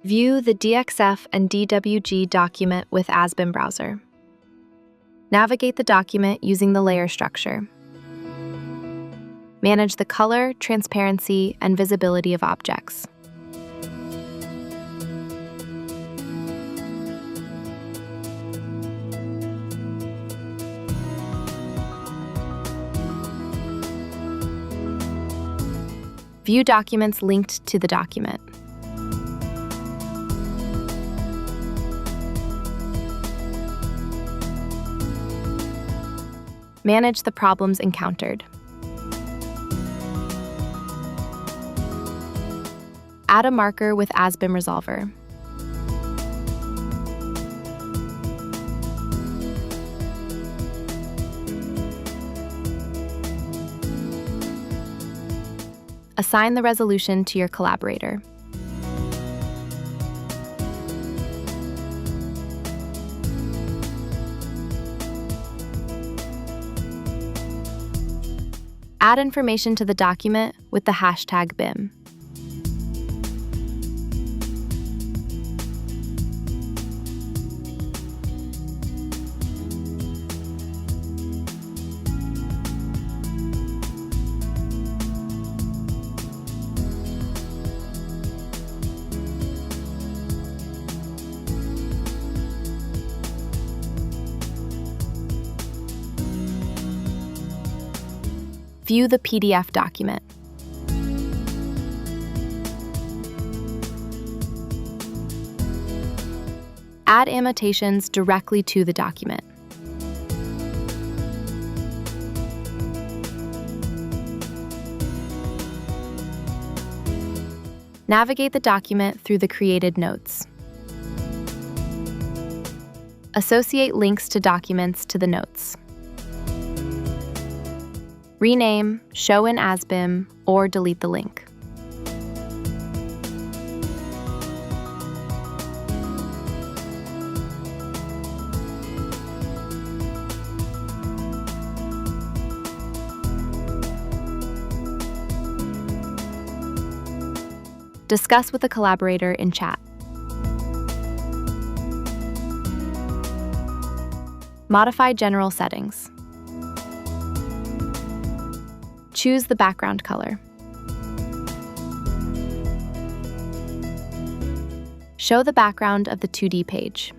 View the DXF and DWG document with usBIM browser. Navigate the document using the layer structure. Manage the color, transparency, and visibility of objects. View documents linked to the document. Manage the problems encountered. Add a marker with usBIM Resolver. Assign the resolution to your collaborator. Add information to the document with the hashtag BIM. View the PDF document. Add annotations directly to the document. Navigate the document through the created notes. Associate links to documents to the notes. Rename, show in usBIM, or delete the link. Discuss with a collaborator in chat. Modify general settings. Choose the background color. Show the background of the 2D page.